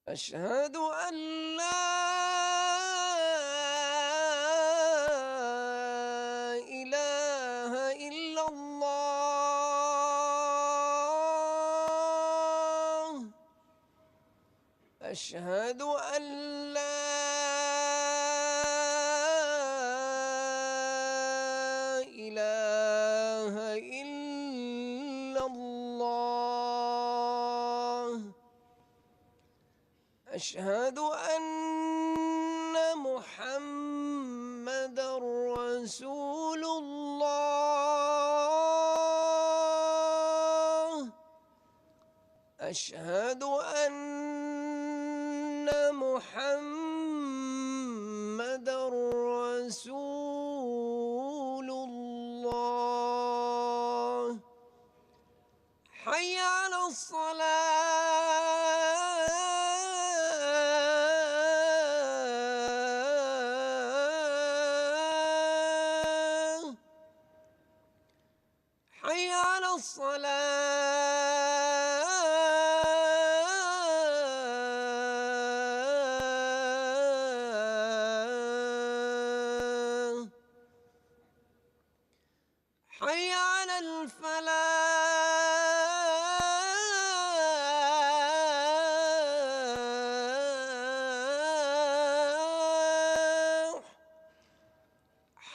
أشهد أن لا إله إلا الله. أشهد أن لا إله إلا الله. أشهد أن محمدًا رسول الله. أشهد أن محمدًا رسول الله. حي على الصلاة. حي على الصلاة. حي على الفلاح.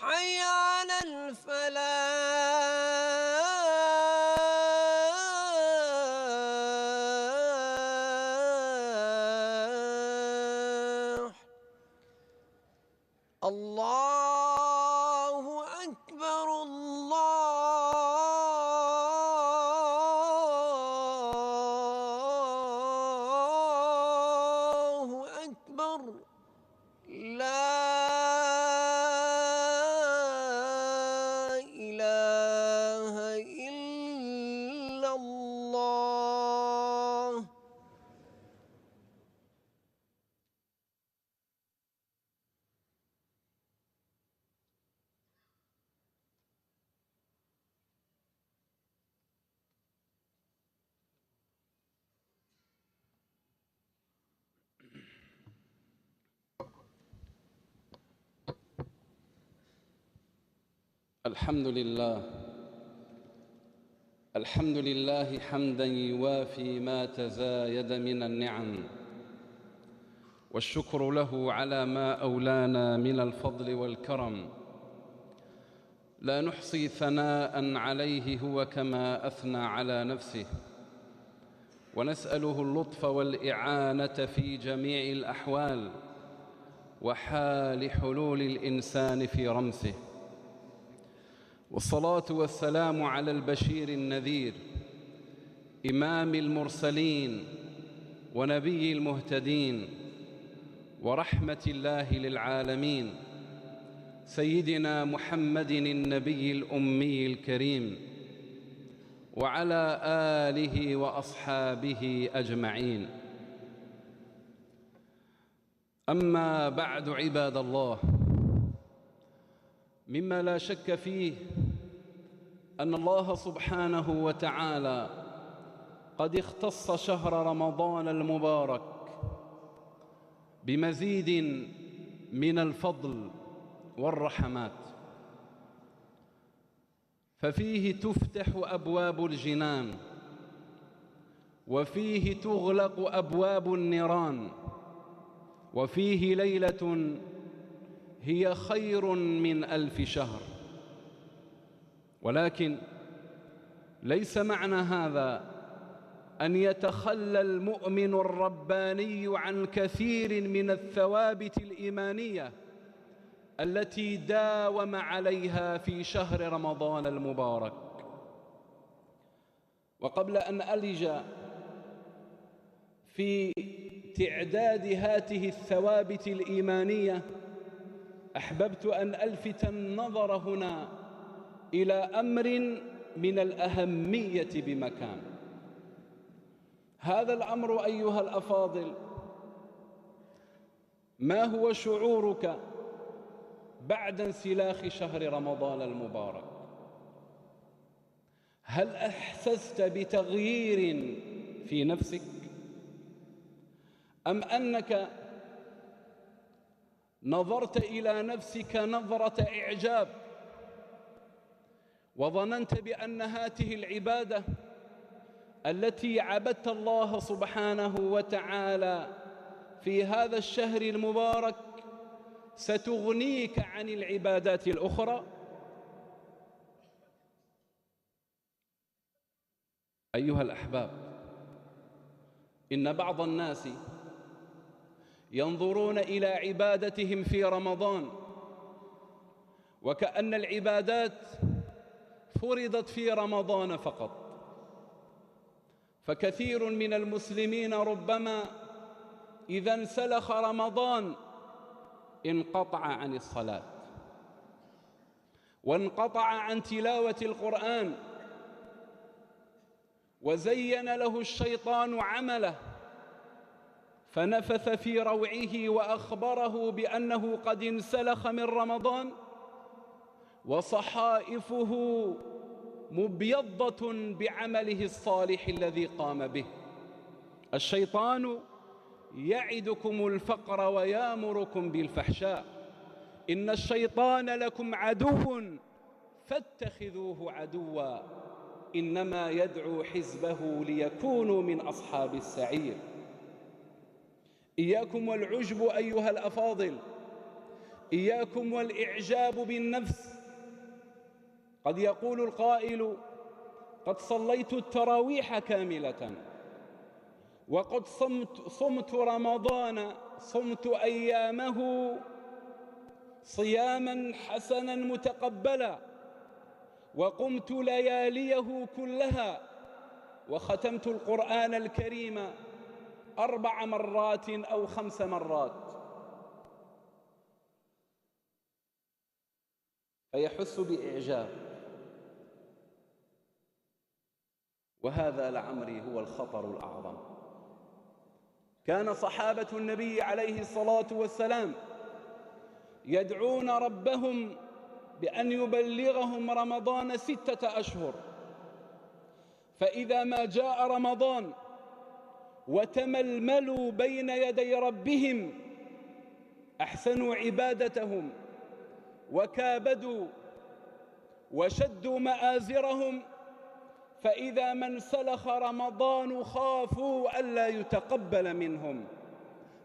حي على الفلاح. الله أكبر، الله أكبر. لا إله إلا الله. الحمد لله، الحمد لله حمداً يوافي ما تزايد من النعم، والشكر له على ما أولانا من الفضل والكرم. لا نحصي ثناء عليه هو كما أثنى على نفسه، ونسأله اللطف والإعانة في جميع الأحوال وحال حلول الإنسان في رمسه. والصلاة والسلام على البشير النذير، إمام المرسلين ونبي المهتدين ورحمة الله للعالمين، سيدنا محمد النبي الأمي الكريم، وعلى آله وأصحابه أجمعين. أما بعد، عباد الله، مما لا شك فيه أن الله سبحانه وتعالى قد اختص شهر رمضان المبارك بمزيد من الفضل والرحمات، ففيه تفتح أبواب الجنان، وفيه تغلق أبواب النيران، وفيه ليلة هي خير من 1000 شهر. ولكن ليس معنى هذا أن يتخلى المؤمن الرباني عن كثير من الثوابت الإيمانية التي داوم عليها في شهر رمضان المبارك. وقبل أن ألج في تعداد هذه الثوابت الإيمانية، أحببت أن ألفت النظر هنا إلى أمر من الأهمية بمكان. هذا الأمر أيها الأفاضل، ما هو شعورك بعد انسلاخ شهر رمضان المبارك؟ هل أحسست بتغيير في نفسك؟ أم أنك نظرت إلى نفسك نظرة إعجاب وظننت بأن هذه العبادة التي عبدت الله سبحانه وتعالى في هذا الشهر المبارك ستغنيك عن العبادات الأخرى؟ أيها الأحباب، إن بعض الناس ينظرون إلى عبادتهم في رمضان وكأن العبادات فرضت في رمضان فقط، فكثير من المسلمين ربما إذا انسلخ رمضان انقطع عن الصلاة وانقطع عن تلاوة القرآن، وزين له الشيطان عمله فنفث في روعه وأخبره بأنه قد انسلخ من رمضان وصحائفه مبيضة بعمله الصالح الذي قام به. الشيطان يعدكم الفقر ويامركم بالفحشاء، إن الشيطان لكم عدو فاتخذوه عدوا إنما يدعو حزبه ليكونوا من أصحاب السعير. إياكم والعجب أيها الأفاضل، إياكم والإعجاب بالنفس. قد يقول القائل: قد صليت التراويح كاملة وقد صمت رمضان، صمت أيامه صياما حسنا متقبلا، وقمت لياليه كلها، وختمت القرآن الكريم 4 مرات أو 5 مرات. فيحس بإعجاب، وهذا لعمري هو الخطر الأعظم. كان صحابة النبي عليه الصلاة والسلام يدعون ربهم بأن يبلغهم رمضان 6 أشهر، فإذا ما جاء رمضان وتململوا بين يدي ربهم أحسنوا عبادتهم وكابدوا وشدوا مآزرهم، فإذا ما انسلخ رمضان خافوا ألا يتقبل منهم،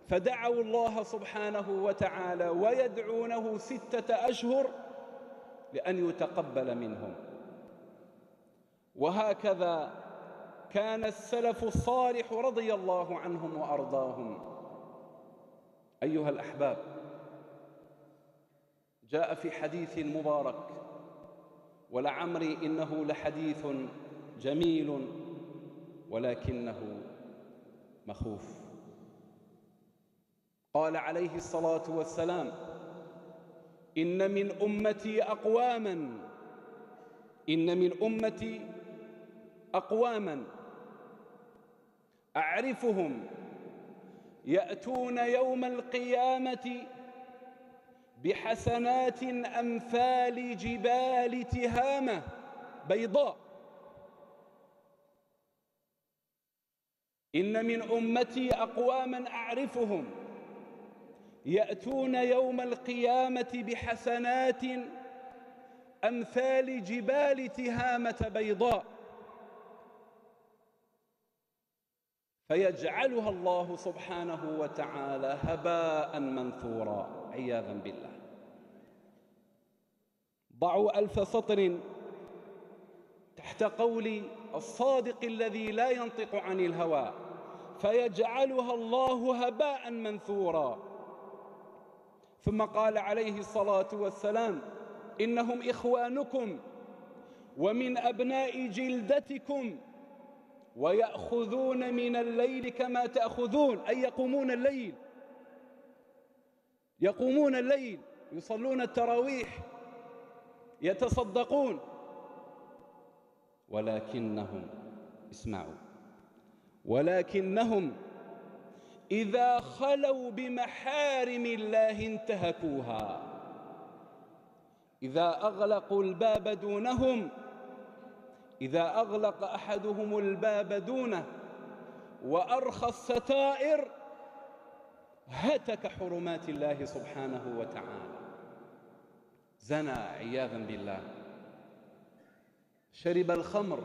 فدعوا الله سبحانه وتعالى ويدعونه 6 أشهر لأن يتقبل منهم. وهكذا كان السلف الصالح رضي الله عنهم وأرضاهم. أيها الأحباب، جاء في حديث مبارك، ولعمري إنه لحديث جميل ولكنه مخوف. قال عليه الصلاة والسلام: إن من أمتي أقواما أعرفهم يأتون يوم القيامة بحسنات أمثال جبال تهامة بيضاء. إن من أمتي أقواما أعرفهم يأتون يوم القيامة بحسنات أمثال جبال تهامة بيضاء، فيجعلها الله سبحانه وتعالى هباء منثورا عياذا بالله. ضعوا 1000 سطر تحت قول الصادق الذي لا ينطق عن الهوى: فيجعلها الله هباء منثورا. ثم قال عليه الصلاة والسلام: إنهم إخوانكم ومن أبناء جلدتكم ويأخذون من الليل كما تأخذون، أي يقومون الليل، يصلون التراويح، يتصدقون، ولكنهم، اسمعوا، ولكنهم إذا خلوا بمحارم الله انتهكوها. إذا أغلقوا الباب دونهم، إذا أغلق أحدهم الباب دونه وأرخى الستائر هتك حرمات الله سبحانه وتعالى، زنى عياذا بالله، شرب الخمر،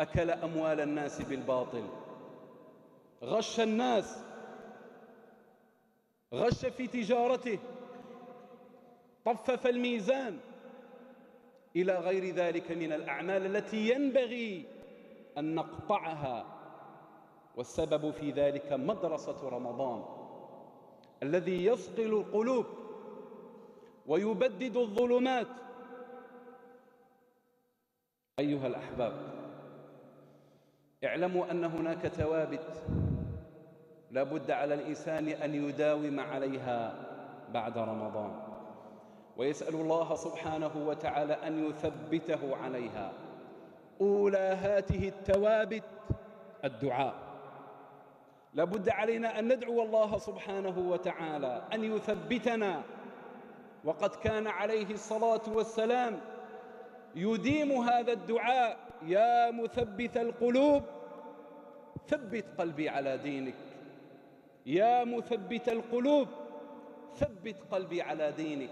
أكل أموال الناس بالباطل، غش الناس، غش في تجارته، طفف الميزان، إلى غير ذلك من الأعمال التي ينبغي أن نقطعها. والسبب في ذلك مدرسة رمضان الذي يصقل القلوب ويبدد الظلمات. أيها الأحباب، اعلموا أن هناك ثوابت لا بد على الإنسان أن يداوم عليها بعد رمضان، ويسأل الله سبحانه وتعالى أن يثبته عليها. أولى هاته الثوابت الدعاء. لا بد علينا أن ندعو الله سبحانه وتعالى أن يثبتنا، وقد كان عليه الصلاة والسلام يديم هذا الدعاء: يا مثبت القلوب ثبت قلبي على دينك، يا مثبت القلوب ثبت قلبي على دينك.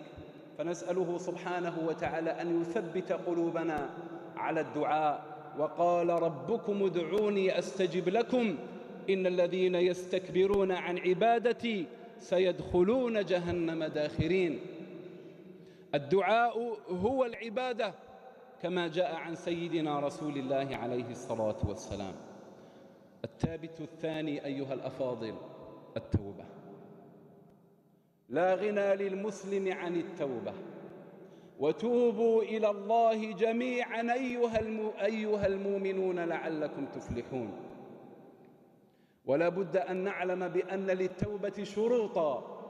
فنسأله سبحانه وتعالى أن يثبت قلوبنا على الدعاء. وقال ربكم ادعوني أستجب لكم إن الذين يستكبرون عن عبادتي سيدخلون جهنم داخرين. الدعاء هو العبادة كما جاء عن سيدنا رسول الله عليه الصلاة والسلام. الثابت الثاني أيها الأفاضل التوبة. لا غنى للمسلم عن التوبة. وتوبوا إلى الله جميعا أيها المؤمنون لعلكم تفلحون. ولا بد أن نعلم بأن للتوبة شروطا.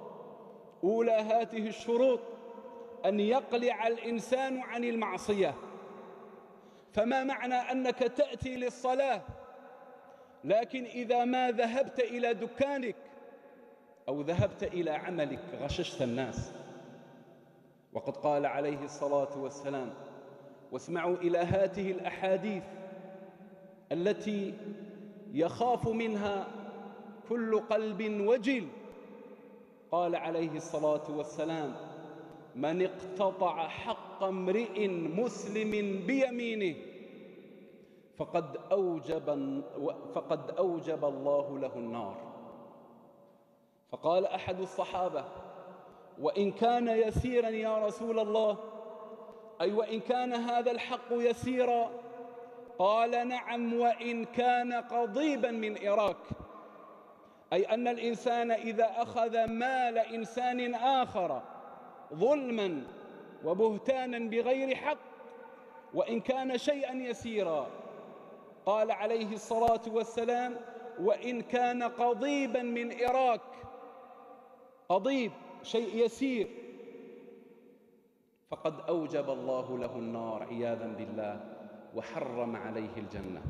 أولى هذه الشروط أن يقلع الإنسان عن المعصية. فما معنى أنك تأتي للصلاة لكن إذا ما ذهبت إلى دكانك أو ذهبت إلى عملك غششت الناس؟ وقد قال عليه الصلاة والسلام: واسمعوا إلى هذه الأحاديث التي يخاف منها كل قلب وجل. قال عليه الصلاة والسلام: من اقتطع حق امرئ مسلم بيمينه فقد أوجب الله له النار. فقال أحد الصحابة: وإن كان يسيرا يا رسول الله، أي وإن كان هذا الحق يسيرا؟ قال: نعم، وإن كان قضيبا من إراك، أي أن الإنسان إذا أخذ مال إنسان آخر ظلما وبهتانا بغير حق وإن كان شيئا يسيرا، قال عليه الصلاة والسلام: وإن كان قضيبا من إراك، قضيب شيء يسير، فقد أوجب الله له النار عياذا بالله وحرم عليه الجنة.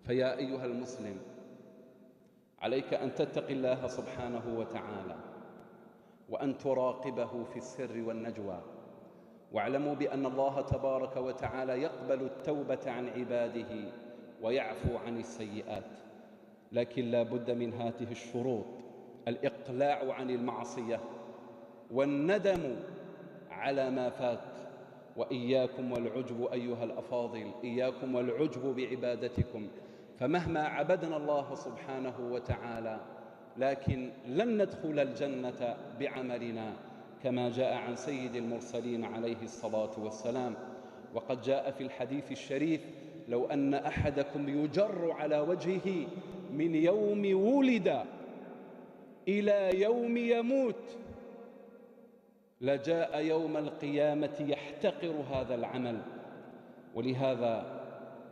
فيا أيها المسلم، عليك أن تتقي الله سبحانه وتعالى وأن تراقبه في السر والنجوى. واعلموا بأن الله تبارك وتعالى يقبل التوبة عن عباده ويعفو عن السيئات، لكن لا بد من هذه الشروط: الإقلاع عن المعصية والندم على ما فات. وإياكم والعجب أيها الأفاضل، إياكم والعجب بعبادتكم، فمهما عبدنا الله سبحانه وتعالى لكن لن ندخل الجنة بعملنا، كما جاء عن سيد المرسلين عليه الصلاة والسلام. وقد جاء في الحديث الشريف: لو أن أحدكم يجر على وجهه من يوم ولد إلى يوم يموت لجاء يوم القيامة يحتقر هذا العمل. ولهذا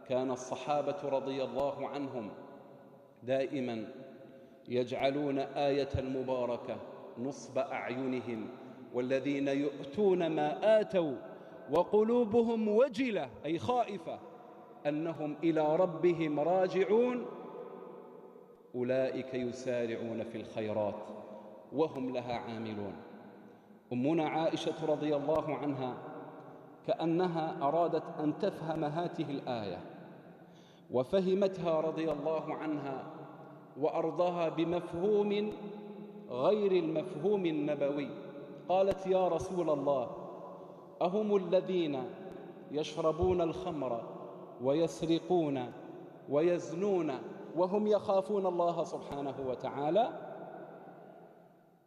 كان الصحابة رضي الله عنهم دائما يجعلون آية المباركة نصب أعينهم: والذين يؤتون ما آتوا وقلوبهم وجلة، أي خائفة، أنهم إلى ربهم راجعون أولئك يسارعون في الخيرات وهم لها عاملون. أمنا عائشة رضي الله عنها كأنها أرادت أن تفهم هذه الآية وفهمتها رضي الله عنها، وأرضها بمفهوم غير المفهوم النبوي. قالت: يا رسول الله، أهم الذين يشربون الخمر ويسرقون ويزنون وهم يخافون الله سبحانه وتعالى؟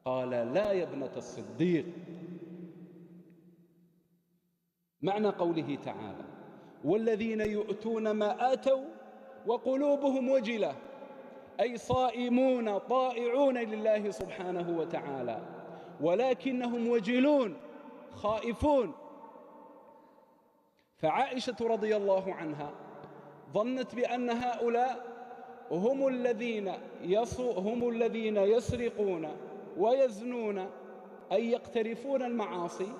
قال: لا يا ابنة الصديق. معنى قوله تعالى: والذين يؤتون ما آتوا وقلوبهم وجلة، أي صائمون طائعون لله سبحانه وتعالى، ولكنهم وجلون خائفون. فعائشة رضي الله عنها ظنت بأن هؤلاء هم الذين يسرقون ويزنون، أي يقترفون المعاصي،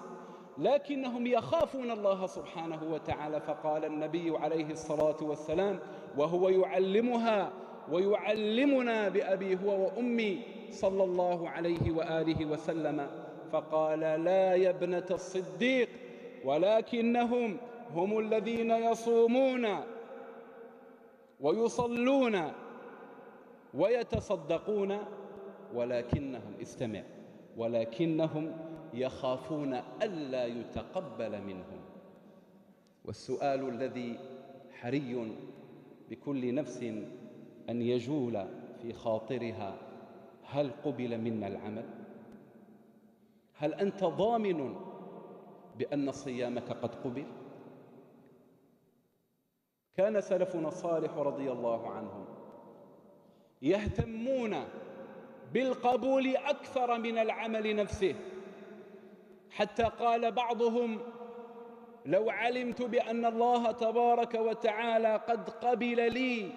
لكنهم يخافون الله سبحانه وتعالى. فقال النبي عليه الصلاة والسلام وهو يعلمها ويعلمنا بأبي هو وأمي صلى الله عليه وآله وسلم، فقال: لا يا ابنة الصديق، ولكنهم هم الذين يصومون ويصلون ويتصدقون، ولكنهم، استمع، ولكنهم يخافون ألا يتقبل منهم. والسؤال الذي حري بكل نفس أن يجول في خاطرها: هل قبل منا العمل؟ هل أنت ضامن بأن صيامك قد قبل؟ كان سلفنا الصالح رضي الله عنهم يهتمون بالقبول أكثر من العمل نفسه، حتى قال بعضهم: لو علمت بأن الله تبارك وتعالى قد قبل لي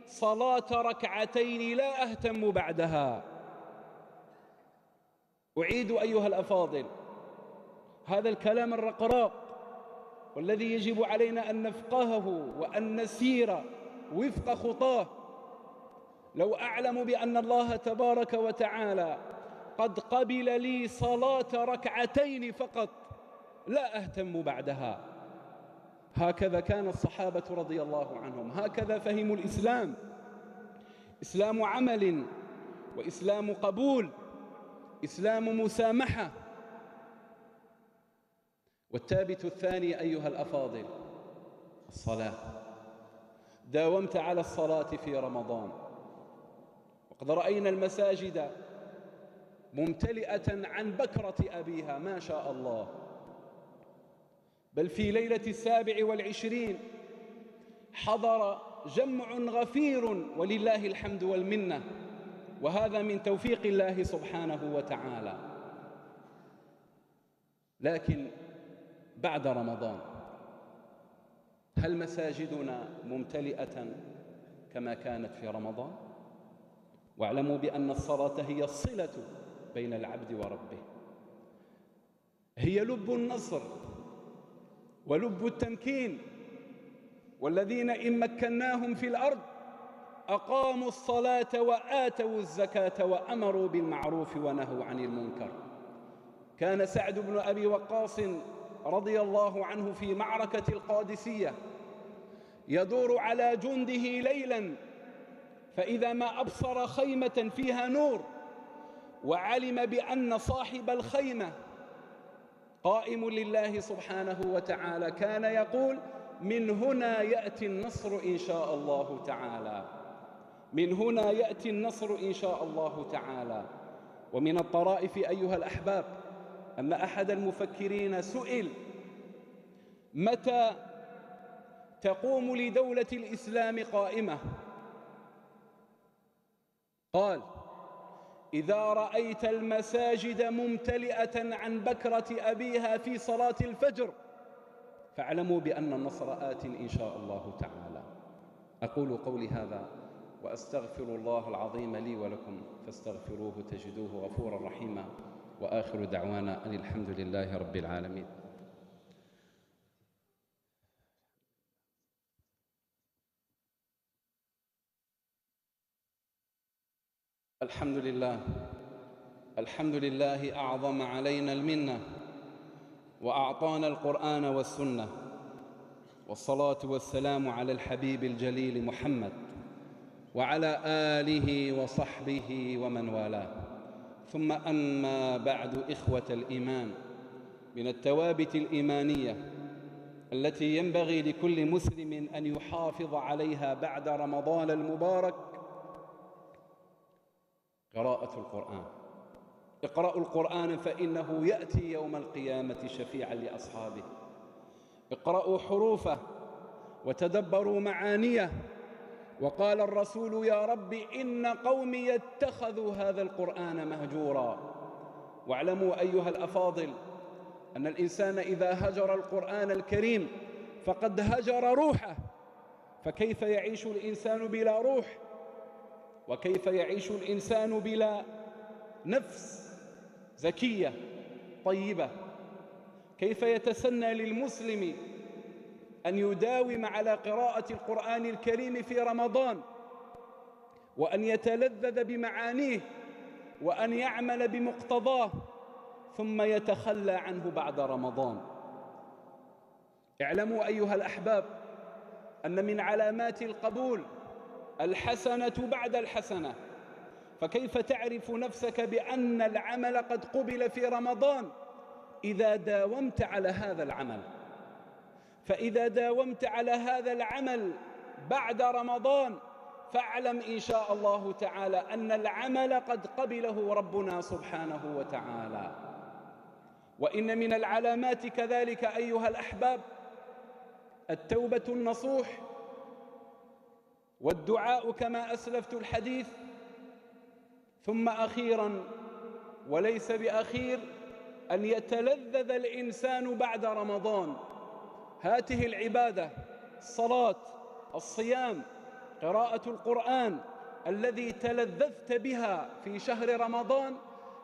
صلاة ركعتين لا أهتم بعدها. أعيد أيها الأفاضل هذا الكلام الرقراق، والذي يجب علينا أن نفقهه وأن نسير وفق خطاه. لو أعلم بأن الله تبارك وتعالى قد قبل لي صلاة ركعتين فقط لا أهتم بعدها. هكذا كان الصحابة رضي الله عنهم، هكذا فهموا الإسلام: إسلام عمل، وإسلام قبول، إسلام مسامحة. والثابت الثاني أيها الأفاضل الصلاة. داومت على الصلاة في رمضان، وقد رأينا المساجد ممتلئة عن بكرة أبيها ما شاء الله. بل في ليلة 27 حضر جمع غفير ولله الحمد والمنة، وهذا من توفيق الله سبحانه وتعالى. لكن بعد رمضان هل مساجدنا ممتلئة كما كانت في رمضان؟ واعلموا بأن الصلاة هي الصلة بين العبد وربه، هي لب النصر ولب التمكين. والذين إن مكناهم في الأرض أقاموا الصلاة وآتوا الزكاة وأمروا بالمعروف ونهوا عن المنكر. كان سعد بن أبي وقاص رضي الله عنه في معركة القادسية يدور على جنده ليلا، فإذا ما أبصر خيمة فيها نور، وعلم بأن صاحب الخيمة قائم لله سبحانه وتعالى، كان يقول: من هنا يأتي النصر إن شاء الله تعالى، من هنا يأتي النصر إن شاء الله تعالى. ومن الطرائف أيها الأحباب أن أحد المفكرين سئل: متى تقوم لدولة الإسلام قائمة؟ قال: إذا رأيت المساجد ممتلئة عن بكرة أبيها في صلاة الفجر فاعلموا بأن النصر آت إن شاء الله تعالى. أقول قولي هذا وأستغفر الله العظيم لي ولكم فاستغفروه تجدوه غفورا رحيما، وآخر دعوانا أن الحمد لله رب العالمين. الحمد لله، الحمد لله أعظم علينا المنة وأعطانا القرآن والسنة، والصلاة والسلام على الحبيب الجليل محمد وعلى آله وصحبه ومن والاه. ثم أما بعد، إخوة الإيمان، من الثوابت الإيمانية التي ينبغي لكل مسلم أن يحافظ عليها بعد رمضان المبارك قراءة القرآن. اقرأوا القرآن فإنه يأتي يوم القيامة شفيعا لأصحابه. اقرأوا حروفه وتدبروا معانيه. وقال الرسول: يا رب إن قومي اتخذوا هذا القرآن مهجورا. واعلموا أيها الأفاضل أن الإنسان إذا هجر القرآن الكريم فقد هجر روحه. فكيف يعيش الإنسان بلا روح؟ وكيف يعيش الإنسان بلا نفس زكية طيبة؟ كيف يتسنى للمسلم أن يداوم على قراءة القرآن الكريم في رمضان، وأن يتلذذ بمعانيه، وأن يعمل بمقتضاه، ثم يتخلى عنه بعد رمضان؟ اعلموا أيها الأحباب أن من علامات القبول الحسنة بعد الحسنة. فكيف تعرف نفسك بأن العمل قد قبل في رمضان؟ إذا داومت على هذا العمل. فإذا داومت على هذا العمل بعد رمضان فاعلم إن شاء الله تعالى أن العمل قد قبله ربنا سبحانه وتعالى. وإن من العلامات كذلك أيها الأحباب التوبة النصوح والدعاء كما أسلفت الحديث. ثم أخيرا وليس بأخير أن يتلذذ الإنسان بعد رمضان. هاته العبادة: الصلاة، الصيام، قراءة القرآن الذي تلذذت بها في شهر رمضان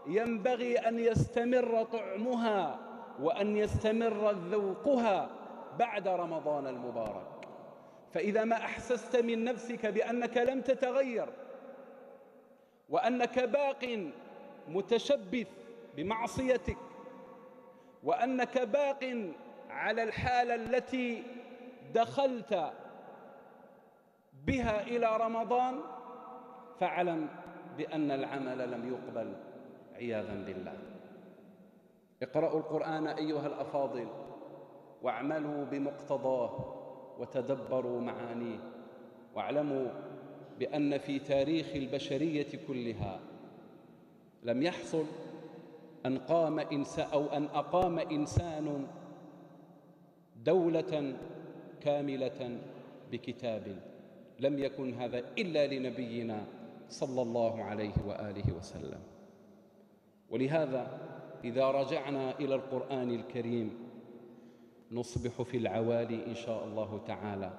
ينبغي أن يستمر طعمها وأن يستمر ذوقها بعد رمضان المبارك. فإذا ما أحسست من نفسك بأنك لم تتغير، وأنك باق متشبث بمعصيتك، وأنك باق على الحالة التي دخلت بها إلى رمضان، فاعلم بأن العمل لم يقبل عياذا بالله. اقرأوا القرآن أيها الأفاضل واعملوا بمقتضاه وتدبروا معانيه. واعلموا بأن في تاريخ البشرية كلها لم يحصل أن أقام إنسان دولة كاملة بكتاب. لم يكن هذا إلا لنبينا صلى الله عليه وآله وسلم. ولهذا إذا رجعنا إلى القرآن الكريم نصبح في العوالي إن شاء الله تعالى،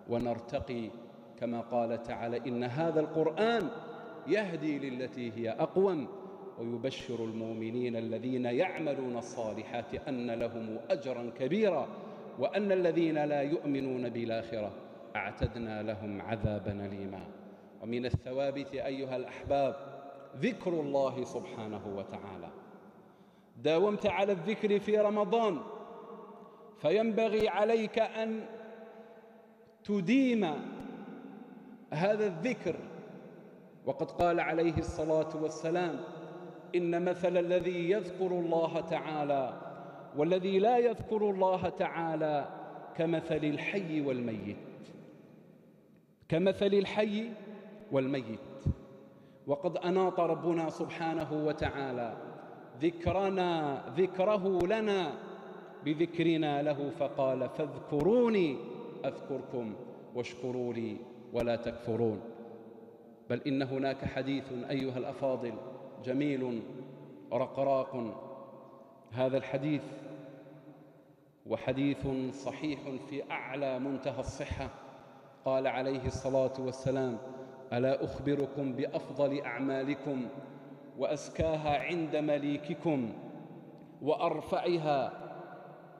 ونرتقي كما قال تعالى: إن هذا القرآن يهدي للتي هي أقوم ويبشر المؤمنين الذين يعملون الصالحات أن لهم أجرا كبيرا وأن الذين لا يؤمنون بالآخرة أعتدنا لهم عذابا أليما. ومن الثوابت أيها الأحباب ذكر الله سبحانه وتعالى. داومت على الذكر في رمضان، فينبغي عليك أن تديم هذا الذكر. وقد قال عليه الصلاة والسلام: إن مثل الذي يذكر الله تعالى والذي لا يذكر الله تعالى كمثل الحي والميت. كمثل الحي والميت. وقد أناط ربنا سبحانه وتعالى ذكره لنا بذكرنا له، فقال: فاذكروني أذكركم واشكروا لي ولا تكفرون. بل إن هناك حديث أيها الأفاضل جميل رقراق. هذا الحديث وحديث صحيح في أعلى منتهى الصحة. قال عليه الصلاة والسلام: ألا أخبركم بأفضل أعمالكم وأزكاها عند مليككم وأرفعها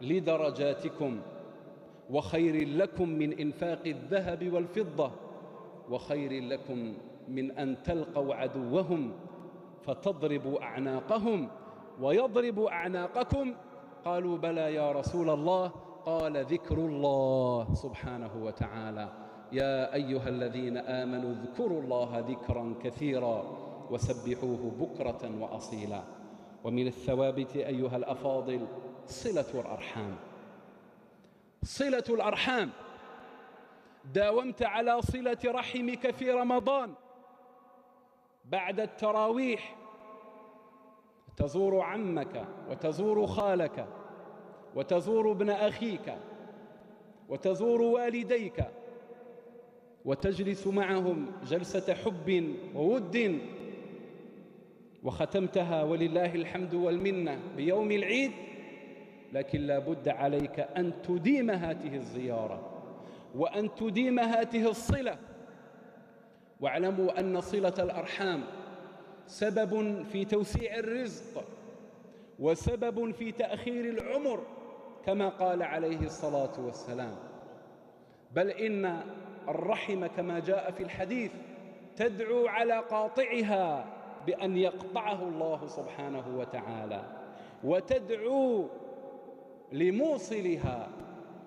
لدرجاتكم وخير لكم من إنفاق الذهب والفضة وخير لكم من أن تلقوا عدوهم فتضربوا أعناقهم ويضربوا أعناقكم؟ قالوا: بلى يا رسول الله. قال ذكر الله سبحانه وتعالى: يا أيها الذين آمنوا اذكروا الله ذكرا كثيرا وسبحوه بكرة وأصيلا. ومن الثوابت أيها الأفاضل صلة الأرحام. صلة الأرحام، داومت على صلة رحمك في رمضان بعد التراويح، تزور عمك وتزور خالك وتزور ابن أخيك وتزور والديك وتجلس معهم جلسة حب وود، وختمتها ولله الحمد والمنة بيوم العيد. لكن لا بد عليك أن تديم هذه الزيارة وأن تديم هذه الصلة. واعلموا أن صلة الأرحام سبب في توسيع الرزق وسبب في تأخير العمر كما قال عليه الصلاة والسلام. بل إن الرحم كما جاء في الحديث تدعو على قاطعها بأن يقطعه الله سبحانه وتعالى، وتدعو لموصلها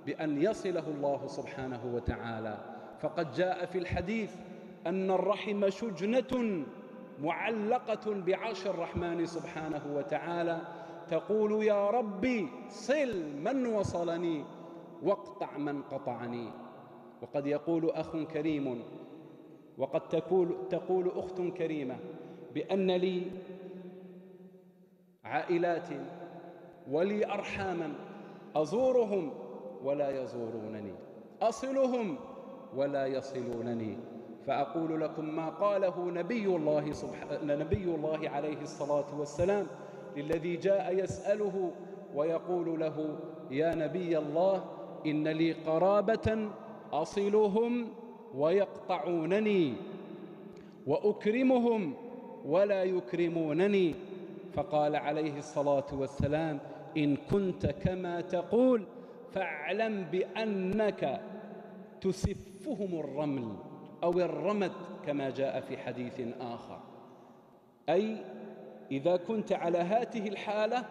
بأن يصله الله سبحانه وتعالى. فقد جاء في الحديث أن الرحم شجنة معلقة بعرش الرحمن سبحانه وتعالى، تقول: يا ربي صل من وصلني واقطع من قطعني. وقد يقول أخ كريم، وقد تقول أخت كريمة، بأن لي عائلات ولي أرحاما أزورهم ولا يزورونني، أصلهم ولا يصلونني. فأقول لكم ما قاله نبي الله عليه الصلاة والسلام للذي جاء يسأله ويقول له: يا نبي الله، إن لي قرابة أصلهم ويقطعونني وأكرمهم ولا يكرمونني. فقال عليه الصلاة والسلام: إن كنت كما تقول فاعلم بأنك تسفهم الرمل أو الرمد كما جاء في حديث آخر. أي إذا كنت على هذه الحالة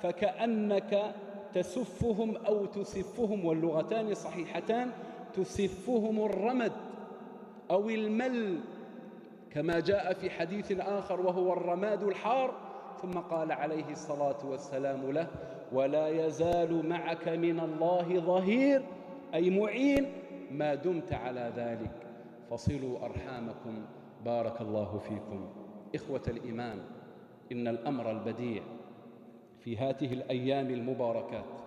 فكأنك تسفهم أو تسفهم، واللغتان صحيحتان، تسفهم الرمد أو المل كما جاء في حديث آخر وهو الرماد الحار. ثم قال عليه الصلاة والسلام له: ولا يزال معك من الله ظهير، أي معين، ما دمت على ذلك. فصلوا أرحامكم بارك الله فيكم. إخوة الإيمان، إن الأمر البديع في هذه الأيام المباركات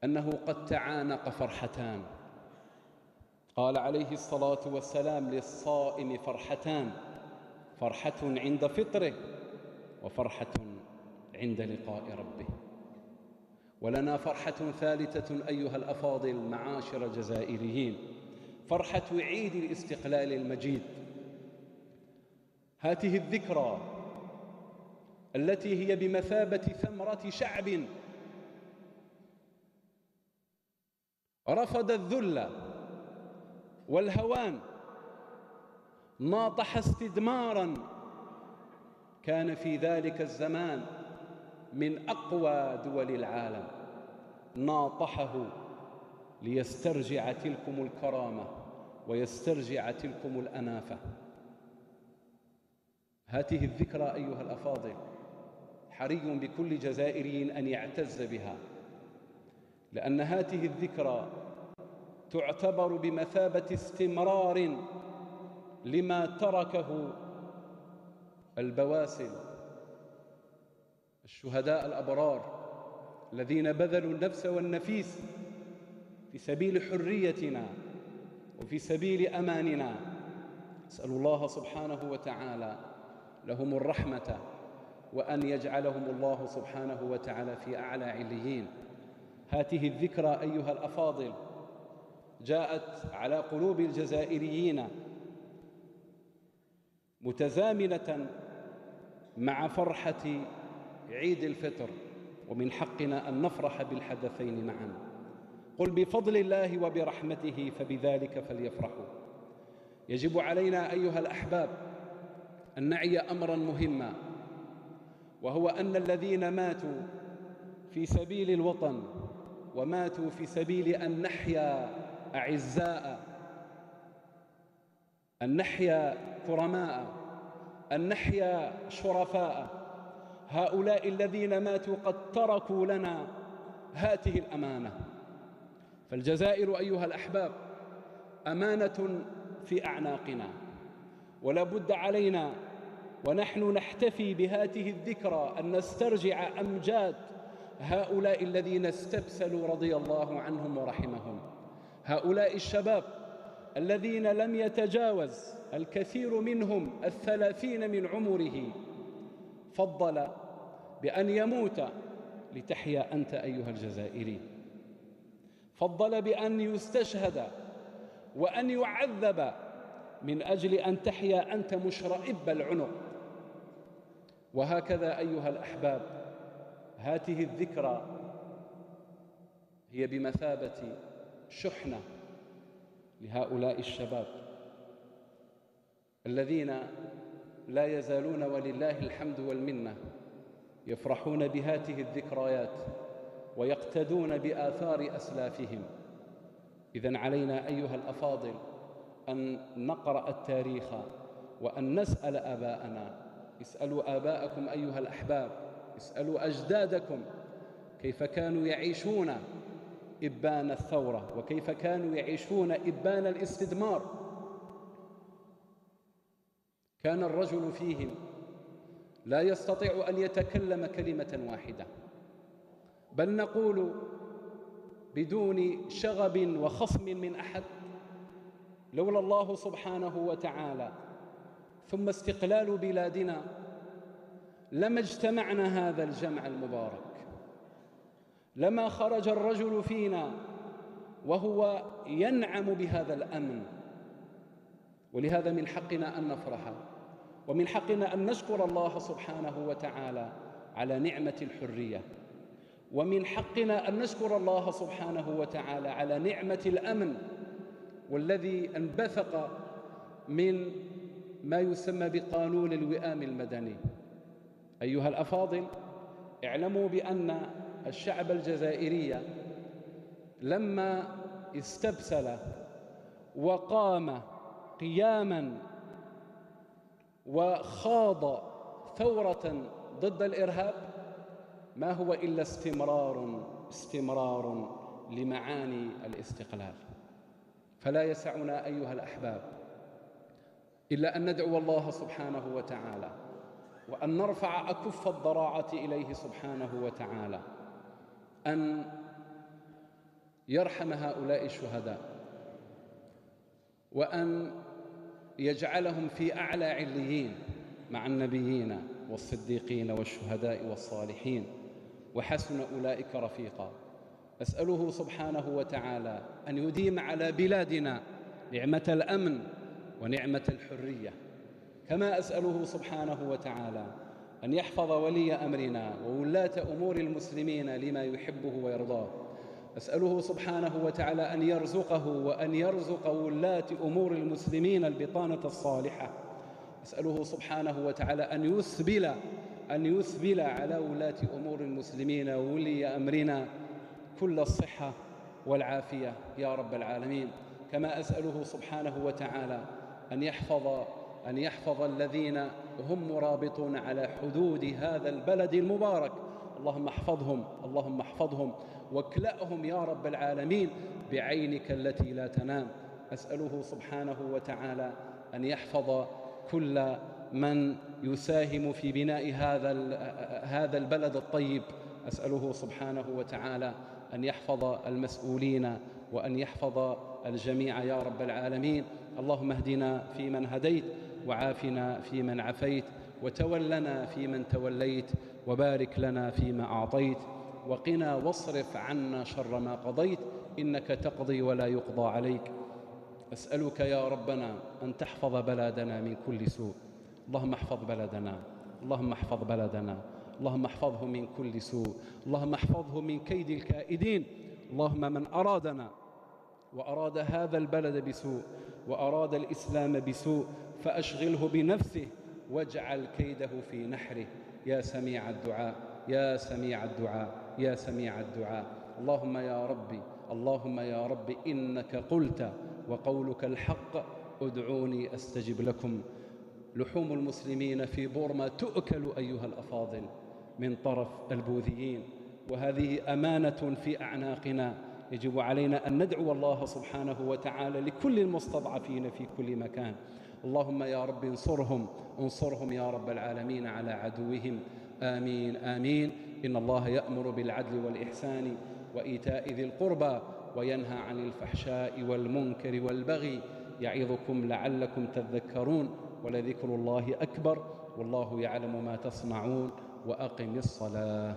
أنه قد تعانق فرحتان. قال عليه الصلاة والسلام: للصائم فرحتان، فرحة عند فطره وفرحة عند لقاء ربه. ولنا فرحة ثالثة أيها الأفاضل معاشر الجزائريين، فرحة عيد الاستقلال المجيد. هذه الذكرى التي هي بمثابة ثمرة شعب رفض الذل والهوان، ناطح استدماراً، كان في ذلك الزمان من أقوى دول العالم، ناطحه ليسترجع تلكم الكرامة ويسترجع تلكم الأنافة. هذه الذكرى أيها الأفاضل حري بكل جزائري أن يعتز بها، لأن هذه الذكرى تعتبر بمثابة استمرار لما تركه البواسل، الشهداء الأبرار الذين بذلوا النفس والنفيس في سبيل حريتنا وفي سبيل أماننا. أسأل الله سبحانه وتعالى لهم الرحمة، وأن يجعلهم الله سبحانه وتعالى في أعلى عليين. هذه الذكرى أيها الأفاضل جاءت على قلوب الجزائريين متزامنة مع فرحة عيد الفطر، ومن حقنا أن نفرح بالحدثين معا. قل بفضل الله وبرحمته فبذلك فليفرحوا. يجب علينا أيها الأحباب أن نعي أمرا مهما، وهو أن الذين ماتوا في سبيل الوطن وماتوا في سبيل أن نحيا أعزاء، أن نحيا كرماء، أن نحيا شرفاء. هؤلاء الذين ماتوا قد تركوا لنا هذه الأمانة. فالجزائر أيها الأحباب أمانة في أعناقنا، ولا بد علينا ونحن نحتفي بهذه الذكرى أن نسترجع أمجاد هؤلاء الذين استبسلوا رضي الله عنهم ورحمهم. هؤلاء الشباب الذين لم يتجاوز الكثير منهم 30 من عمره فضل بأن يموت لتحيا أنت أيها الجزائري، فضل بأن يستشهد وأن يعذب من أجل أن تحيا أنت مشرئب العنق. وهكذا أيها الأحباب هذه الذكرى هي بمثابة شحنة لهؤلاء الشباب الذين لا يزالون ولله الحمد والمنة يفرحون بهذه الذكريات ويقتدون بآثار أسلافهم. إذن علينا أيها الأفاضل أن نقرأ التاريخ وأن نسأل آباءنا. اسألوا آباءكم أيها الأحباب، اسألوا أجدادكم كيف كانوا يعيشون إبان الثورة وكيف كانوا يعيشون إبان الاستدمار. كان الرجل فيهم لا يستطيع أن يتكلم كلمة واحدة، بل نقول بدون شغب وخصم من أحد لولا الله سبحانه وتعالى ثم استقلال بلادنا لما اجتمعنا هذا الجمع المبارك، لما خرج الرجل فينا وهو ينعم بهذا الأمن. ولهذا من حقنا أن نفرح، ومن حقنا أن نشكر الله سبحانه وتعالى على نعمة الحرية، ومن حقنا أن نشكر الله سبحانه وتعالى على نعمة الأمن والذي انبثق من ما يسمى بقانون الوئام المدني. أيها الأفاضل، اعلموا بأن الشعب الجزائري لما استبسل وقام قياما وخاض ثورة ضد الإرهاب ما هو إلا استمرار لمعاني الاستقلال. فلا يسعنا أيها الأحباب إلا أن ندعو الله سبحانه وتعالى وأن نرفع أكف الضراعة إليه سبحانه وتعالى أن يرحم هؤلاء الشهداء وأن يجعلهم في أعلى عليين مع النبيين والصديقين والشهداء والصالحين وحسن أولئك رفيقا. أسأله سبحانه وتعالى أن يديم على بلادنا نعمة الأمن ونعمة الحرية، كما أسأله سبحانه وتعالى أن يحفظ ولي أمرنا وولاة أمور المسلمين لما يحبه ويرضاه. أسأله سبحانه وتعالى أن يرزقه وأن يرزق ولاة أمور المسلمين البطانة الصالحة. أسأله سبحانه وتعالى أن يسبل على ولاة أمور المسلمين وولي أمرنا كل الصحة والعافية يا رب العالمين. كما أسأله سبحانه وتعالى أن يحفظ الذين هم مرابطون على حدود هذا البلد المبارك. اللهم احفظهم واكلأهم يا رب العالمين بعينك التي لا تنام. أسأله سبحانه وتعالى أن يحفظ كل من يساهم في بناء هذا البلد الطيب. أسأله سبحانه وتعالى أن يحفظ المسؤولين وأن يحفظ الجميع يا رب العالمين. اللهم اهدنا فيمن هديت، وعافنا فيمن عافيت، وتولنا فيمن توليت، وبارك لنا فيما أعطيت، وقنا واصرف عنا شر ما قضيت، إنك تقضي ولا يقضى عليك. أسألك يا ربنا أن تحفظ بلادنا من كل سوء. اللهم احفظ بلدنا، اللهم احفظ بلدنا، اللهم احفظه من كل سوء، اللهم احفظه من كيد الكائدين. اللهم من أرادنا وأراد هذا البلد بسوء وأراد الإسلام بسوء فأشغله بنفسه واجعل كيده في نحره. يا سميع الدعاء، يا سميع الدعاء، يا سميع الدعاء. اللهم يا ربي، اللهم يا رب إنك قلت وقولك الحق ادعوني أستجب لكم. لحوم المسلمين في بورما تؤكل أيها الأفاضل من طرف البوذيين، وهذه أمانة في أعناقنا. يجب علينا أن ندعو الله سبحانه وتعالى لكل المستضعفين في كل مكان. اللهم يا رب انصرهم يا رب العالمين على عدوهم. آمين آمين. إن الله يأمر بالعدل والإحسان وإيتاء ذي القربى وينهى عن الفحشاء والمنكر والبغي يعظكم لعلكم تذكرون. ولذكر الله أكبر والله يعلم ما تصنعون. وأقم الصلاة.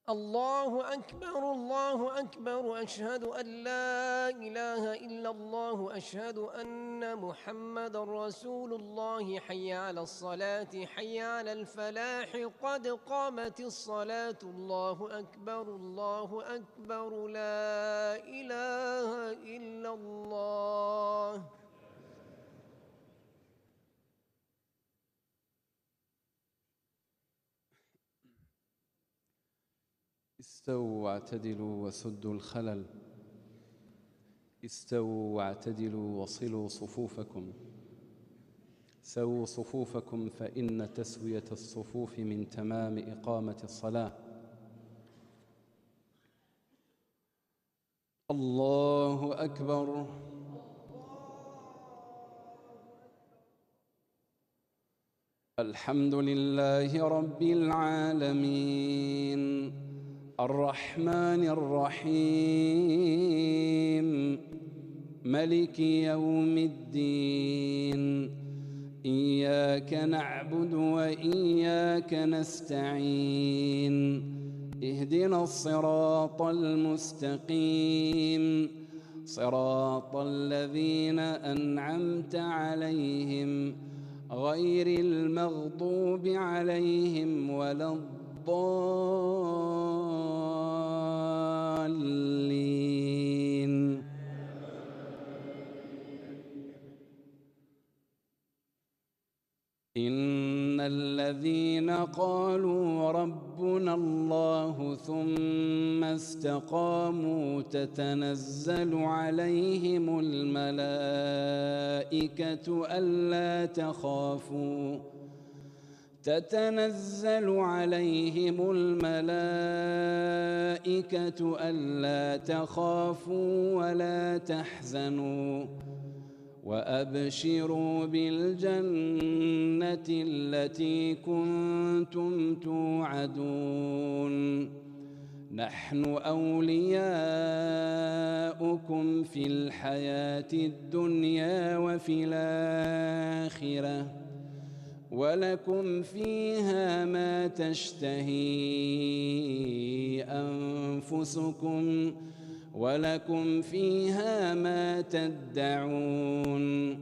الله أكبر الله أكبر، أشهد أن لا إله إلا الله، أشهد أن محمد رسول الله. حي على الصلاة حي على الفلاح، قد قامت الصلاة. الله أكبر الله أكبر، لا إله إلا الله. استووا واعتدلوا وسدوا الخلل. استووا واعتدلوا وصلوا صفوفكم. سووا صفوفكم فإن تسوية الصفوف من تمام إقامة الصلاة. الله أكبر. الحمد لله رب العالمين الرحمن الرحيم ملك يوم الدين. إياك نعبد وإياك نستعين. اهدنا الصراط المستقيم، صراط الذين أنعمت عليهم غير المغضوب عليهم ولا الضالين. إن الذين قالوا ربنا الله ثم استقاموا تتنزل عليهم الملائكة ألا تخافوا ولا تحزنوا وأبشروا بالجنة التي كنتم توعدون. نحن أولياؤكم في الحياة الدنيا وفي الآخرة، ولكم فيها ما تشتهي أنفسكم ولكم فيها ما تدعون.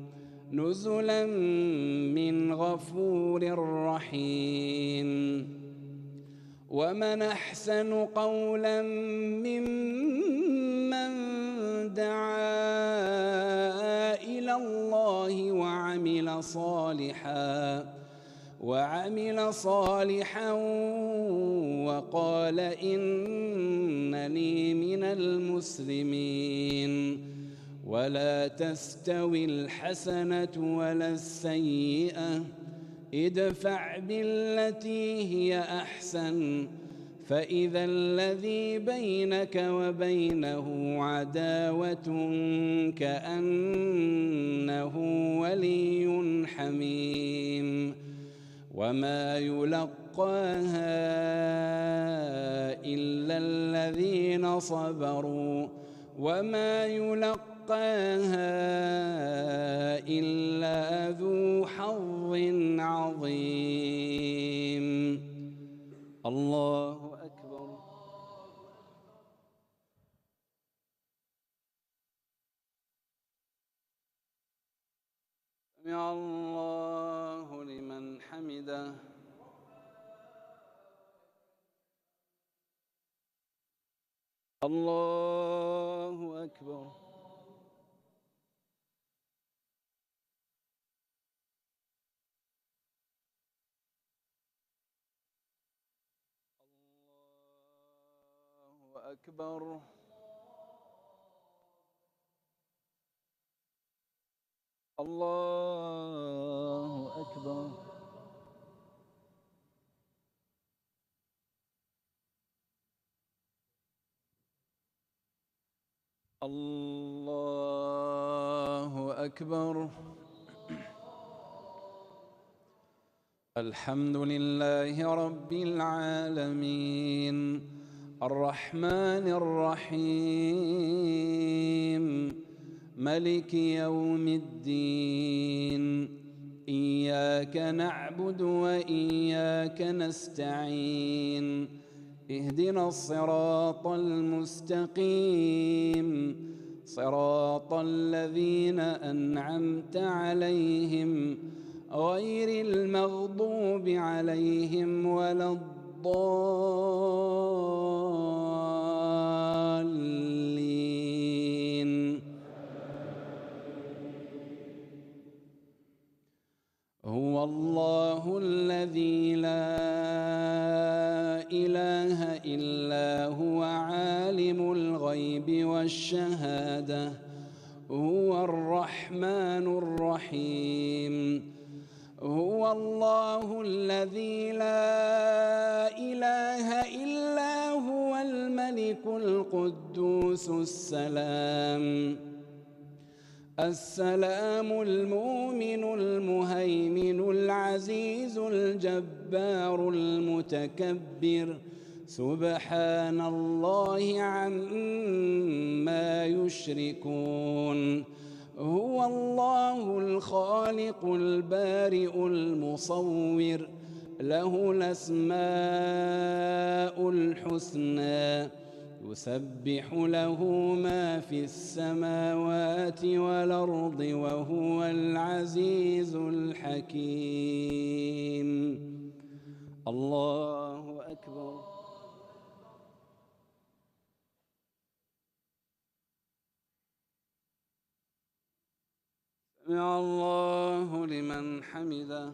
نزلا من غفور رحيم. ومن أحسن قولا ممن دعا إلى الله وعمل صالحا وقال إنني من المسلمين. ولا تستوي الحسنة ولا السيئة، ادفع بالتي هي أحسن فإذا الذي بينك وبينه عداوة كأنه ولي حميم. وما يلقاها إلا الذين صبروا وما يلقاها إلا ذو حظ عظيم. الله أكبر. سمع الله لمن حمده. الله أكبر. الله أكبر. الله أكبر. الله أكبر. الحمد لله رب العالمين الرحمن الرحيم ملك يوم الدين إياك نعبد وإياك نستعين اهدنا الصراط المستقيم صراط الذين أنعمت عليهم غير المغضوب عليهم ولا الضالين. هو الله الذي لا إله إلا هو عالم الغيب والشهادة هو الرحمن الرحيم. هو الله الذي لا إله إلا هو الملك القدوس السلام المؤمن المهيمن العزيز الجبار المتكبر سبحان الله عما يشركون. هو الله الخالق البارئ المصور له الأسماء الحسنى يسبح له ما في السماوات والأرض وهو العزيز الحكيم. الله أكبر. سمع الله لمن حمده.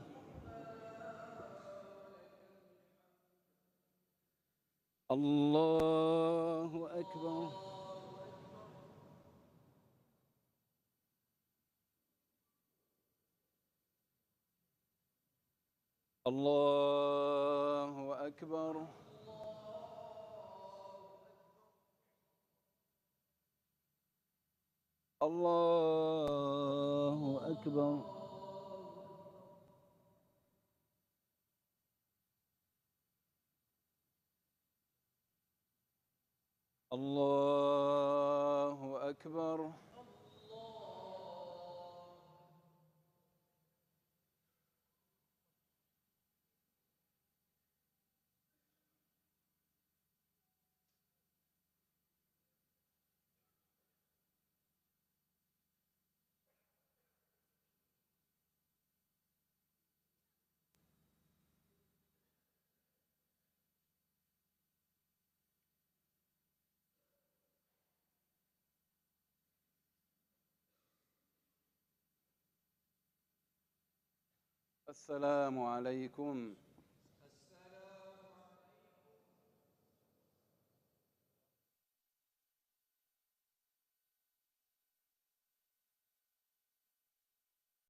الله أكبر. الله أكبر. الله أكبر. الله أكبر. السلام عليكم.